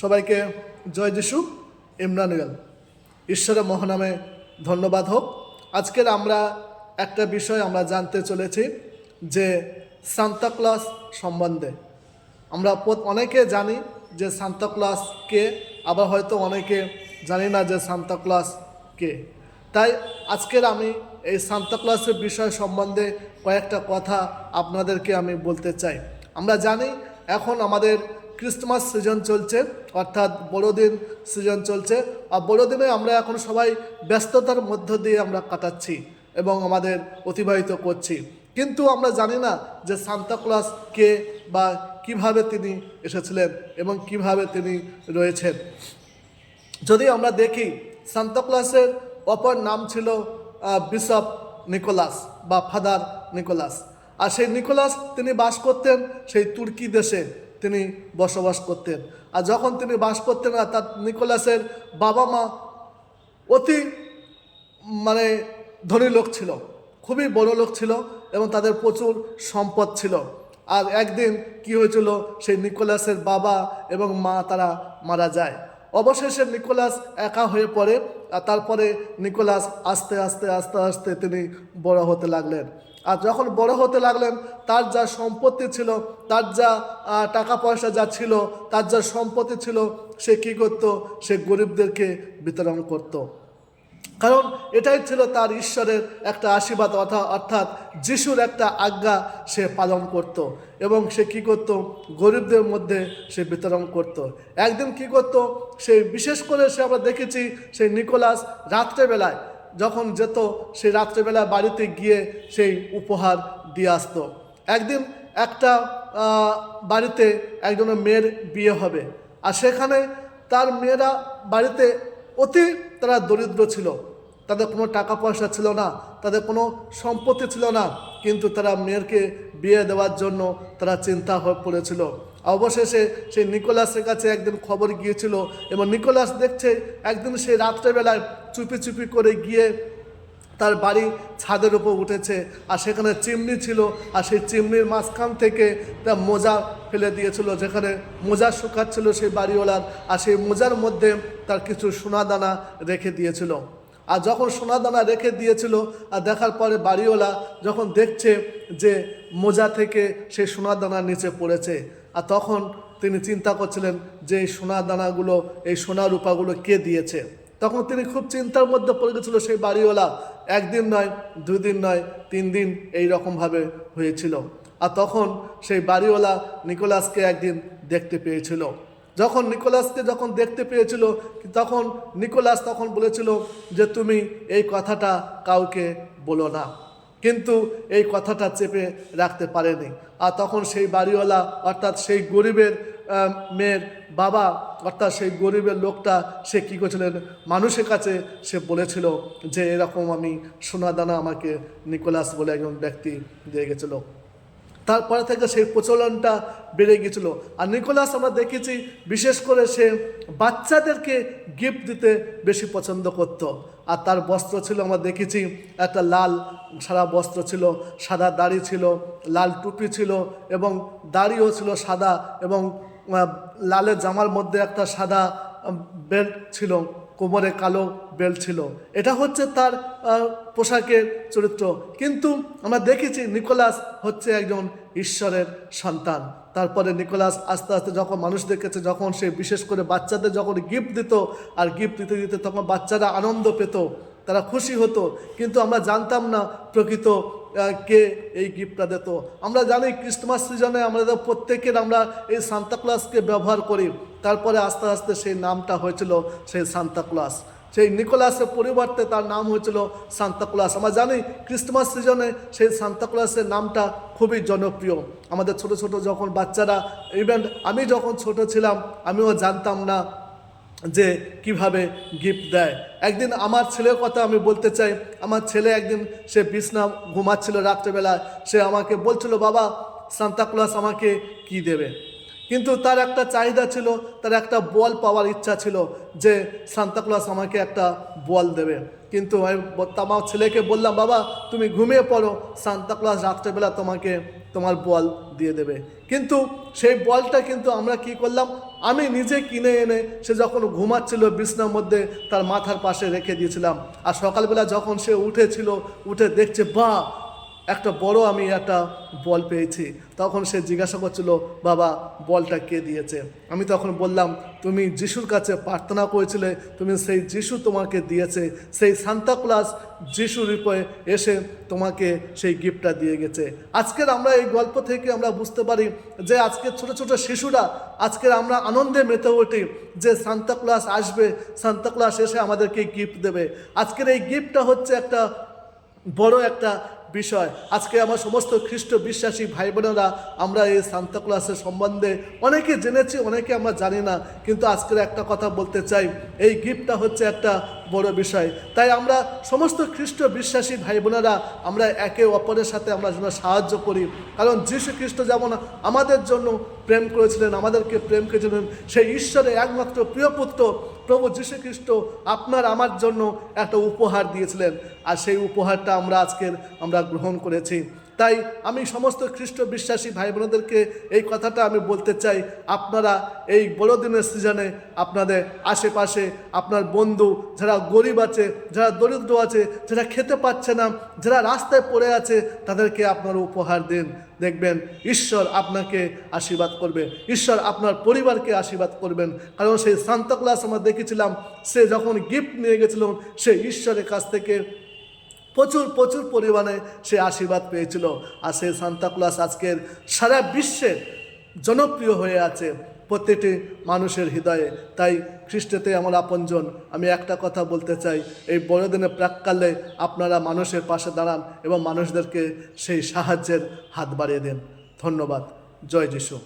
সবাইকে জয় যিশু, ইম্মানুয়েল। ঈশ্বরের মহানামে ধন্যবাদ হোক। আজকের আমরা একটা বিষয় আমরা জানতে চলেছি যে সান্তা ক্লজ সম্বন্ধে। আমরা অনেকে জানি যে সান্তা ক্লজ কে, আবার হয়তো অনেকে জানি না যে সান্তা ক্লজ কে। তাই আজকের আমি এই সান্তা ক্লজের বিষয় সম্বন্ধে কয়েকটা কথা আপনাদেরকে আমি বলতে চাই। আমরা জানি এখন আমাদের ক্রিসমাস সিজন চলছে, অর্থাৎ বড়দিন সিজন চলছে। আর বড়দিনে আমরা এখন সবাই ব্যস্ততার মধ্য দিয়ে আমরা কাটাচ্ছি এবং আমাদের অতিবাহিত করছি, কিন্তু আমরা জানি না যে সান্তা ক্লজ কে বা কিভাবে তিনি এসেছিলেন এবং কিভাবে তিনি রয়েছেন। যদি আমরা দেখি, সান্তা ক্লজের অপর নাম ছিল বিশপ নিকোলাস বা ফাদার নিকোলাস। আর সেই নিকোলাস তিনি বাস করতেন সেই তুর্কি দেশে, তিনি বসবাস করতেন। আর যখন তিনি বাস করতেন না, তার নিকোলাসের বাবা মা অতি ধনী লোক ছিল, খুবই বড় লোক ছিল এবং তাদের প্রচুর সম্পদ ছিল। আর একদিন কি হয়েছিল, সেই নিকোলাসের বাবা এবং মা তারা মারা যায়। অবশেষে নিকোলাস একা হয়ে পড়ে। আর তারপরে নিকোলাস আস্তে আস্তে আস্তে আস্তে তিনি বড় হতে লাগলেন। আর যখন বড় হতে লাগলেন, তার যা সম্পত্তি ছিল, তার যা টাকা পয়সা যা ছিল, তার যা সম্পত্তি ছিল, সে কী করতো, সে গরিবদেরকে বিতরণ করত। কারণ এটাই ছিল তার ঈশ্বরের একটা আশীর্বাদ, অর্থাৎ যিশুর একটা আজ্ঞা সে পালন করত এবং সে কী করত, গরিবদের মধ্যে সে বিতরণ করত। একদিন কি করত, সেই বিশেষ করে আমরা দেখেছি সেই নিকোলাস রাত্রেবেলায় যখন যেত, সেই রাত্রেবেলায় বাড়িতে গিয়ে সেই উপহার দিয়ে আসতো। একদিন একটা বাড়িতে একজনের মেয়ের বিয়ে হবে, আর সেখানে তার মেয়েরা বাড়িতে তারা দরিদ্র ছিল, তাদের কোনো টাকা পয়সা ছিল না, তাদের কোনো সম্পত্তি ছিল না, কিন্তু তারা মেয়েরকে বিয়ে দেওয়ার জন্য তারা চিন্তা হয়ে পড়েছিল। অবশেষে সেই নিকোলাসের কাছে একদিন খবর গিয়েছিল এবং নিকোলাস দেখছে একদিন সেই রাত্রেবেলায় চুপি চুপি করে গিয়ে তার বাড়ি ছাদের উপর উঠেছে, আর সেখানে চিমনি ছিল, আর সেই চিমনির মাঝখান থেকে তার মোজা ফেলে দিয়েছিল, যেখানে মোজা শুকাচ্ছিল সেই বাড়িওয়ালার, আর সেই মোজার মধ্যে তার কিছু সোনাদানা রেখে দিয়েছিল। আর যখন সোনাদানা রেখে দিয়েছিল, আর দেখার পরে বাড়িওয়ালা যখন দেখছে যে মোজা থেকে সেই সোনাদানা নিচে পড়েছে, আর তখন তিনি চিন্তা করছিলেন যে এই সোনাদানাগুলো, এই সোনা রূপাগুলো কে দিয়েছে। তখন তিনি খুব চিন্তার মধ্যে পড়ে গেছিল। সেই বাড়িওয়ালা একদিন নয়, 2 দিন নয়, 3 দিন এই রকমভাবে হয়েছিল। আর তখন সেই বাড়িওয়ালা নিকোলাসকে একদিন দেখতে পেয়েছিল। যখন নিকোলাসকে দেখতে পেয়েছিল, তখন নিকোলাস বলেছিল যে তুমি এই কথাটা কাউকে বলো না, কিন্তু এই কথাটা চেপে রাখতে পারেনি। আর তখন সেই বাড়িওয়ালা, অর্থাৎ সেই গরিবের মেয়ের বাবা, অর্থাৎ সেই গরিবের লোকটা, সে কী করেছিলেন, মানুষের কাছে সে বলেছিল যে এরকম আমি সোনাদানা আমাকে নিকোলাস বলে একজন ব্যক্তি দিয়ে গেছিলো। তারপরে থেকে সেই প্রচলনটা বেড়ে গিয়েছিল। আর নিকোলাস আমরা দেখেছি বিশেষ করে সে বাচ্চাদেরকে গিফট দিতে বেশি পছন্দ করত। আর তার বস্ত্র ছিল, আমরা দেখেছি একটা লাল সাদা বস্ত্র ছিল, সাদা দাড়ি ছিল, লাল টুপি ছিল এবং দাড়িও ছিল সাদা, এবং লালের জামার মধ্যে একটা সাদা বেল্ট ছিল, কোমরে কালো বেল্ট ছিল। এটা হচ্ছে তার পোশাকের চরিত্র। কিন্তু আমরা দেখেছি নিকোলাস হচ্ছে একজন ঈশ্বরের সন্তান। তারপরে নিকোলাস আস্তে আস্তে যখন মানুষ দেখেছে, যখন সে বিশেষ করে বাচ্চাদের যখন গিফট দিত, আর গিফট দিতে দিতে তখন বাচ্চারা আনন্দ পেত, তারা খুশি হতো, কিন্তু আমরা জানতাম না প্রকৃত কে এই গিফটটা দিত। আমরা জানি ক্রিসমাস সিজনে আমাদের প্রত্যেকের আমরা এই সান্তা ক্লজকে ব্যবহার করি। তারপরে আস্তে আস্তে সেই নামটা হয়েছিল সেই সান্তা ক্লজ। সেই নিকোলাসের পরিবর্তে তার নাম হয়েছিল সান্তা ক্লজ। আমরা জানি ক্রিসমাস সিজনে সেই সান্তা ক্লজের নামটা খুবই জনপ্রিয়। আমাদের ছোট ছোট যখন বাচ্চারা, ইভেন আমি যখন ছোট ছিলাম, আমিও জানতাম না যে কিভাবে গিফট দেয়। একদিন আমার ছেলের কথা আমি বলতে চাই। আমার ছেলে একদিন সে বিছনা ঘুমাচ্ছিল রাত্রেবেলা, সে আমাকে বলছিল, বাবা সান্তা ক্লজ আমাকে কি দেবে। কিন্তু তার একটা চাহিদা ছিল, তার একটা বল পাওয়ার ইচ্ছা ছিল যে সান্তা ক্লজ আমাকে একটা বল দেবে। কিন্তু আমি আমার ছেলেকে বললাম, বাবা তুমি ঘুমিয়ে পড়ো, সান্তা ক্লজ রাত্রেবেলা তোমাকে তোমার বল দিয়ে দেবে। কিন্তু সেই বলটা কিন্তু আমরা কি করলাম, আমি নিজে কিনে এনে সে যখন ঘুমাচ্ছিল বিছনার মধ্যে তার মাথার পাশে রেখে দিয়েছিলাম। আর সকালবেলা যখন সে উঠেছিল, উঠে দেখছে বাহ একটা বড় আমি একটা বল পেয়েছি, তখন সে জিজ্ঞাসা করছিল বাবা বলটা কে দিয়েছে। আমি তখন বললাম তুমি যিশুর কাছে প্রার্থনা করেছিলে, তুমি সেই যিশু তোমাকে দিয়েছে, সেই সান্তাক্লজ যিশু রূপে এসে তোমাকে সেই গিফটটা দিয়ে গেছে। আজকের আমরা এই গল্প থেকে আমরা বুঝতে পারি যে আজকের ছোট ছোট শিশুরা আজকের আমরা আনন্দে মেতে উঠি যে সান্তাক্লজ আসবে, সান্তাক্লজ এসে আমাদেরকে গিফট দেবে। আজকের এই গিফটটা হচ্ছে একটা বড় একটা বিষয়। আজকে আমার সমস্ত খ্রিস্ট বিশ্বাসী ভাই বোনেরা আমরা এই সান্তাক্লজের সম্বন্ধে অনেকে জেনেছি, অনেকে আমরা জানি না, কিন্তু আজকের একটা কথা বলতে চাই, এই গিফটটা হচ্ছে একটা বড় বিষয়। তাই আমরা সমস্ত খ্রিস্ট বিশ্বাসী ভাই বোনেরা আমরা একে অপরের সাথে আমরা যেন সাহায্য করি, কারণ যীশু খ্রিস্ট যেমন আমাদের জন্য প্রেম করেছিলেন, আমাদেরকে প্রেম করেছিলেন, সেই ঈশ্বরের একমাত্র প্রিয় পুত্র প্রভু যীশু খ্রিস্ট আপনার আমার জন্য একটা উপহার দিয়েছিলেন, আর সেই উপহারটা আমরা গ্রহণ করেছি। তাই আমি সমস্ত খ্রিস্ট বিশ্বাসী ভাই বোনদেরকে এই কথাটা আমি বলতে চাই, আপনারা এই বড়দিনের সিজনে আপনাদের আশেপাশে আপনার বন্ধু যারা গরিব আছে, যারা দরিদ্র আছে, যারা খেতে পাচ্ছে না, যারা রাস্তায় পড়ে আছে, তাদেরকে আপনারা উপহার দিন। দেখবেন ঈশ্বর আপনাকে আশীর্বাদ করবে, ঈশ্বর আপনার পরিবারকে আশীর্বাদ করবেন। কারণ সেই সান্তাক্লজ আমরা দেখেছিলাম, সে যখন গিফট নিয়ে গেছিল সে ঈশ্বরের কাছ থেকে প্রচুর প্রচুর পরিমাণে সে আশীর্বাদ পেয়েছিল। আর সেই সান্তাক্লজ আজকের সারা বিশ্বে জনপ্রিয় হয়ে আছে প্রত্যেকটি মানুষের হৃদয়ে। তাই খ্রিস্টেতে আমার আপনজন, আমি একটা কথা বলতে চাই, এই বড়দিনের প্রাক্কালে আপনারা মানুষের পাশে দাঁড়ান এবং মানুষদেরকে সেই সাহায্যের হাত বাড়িয়ে দেন। ধন্যবাদ। জয় যিশু।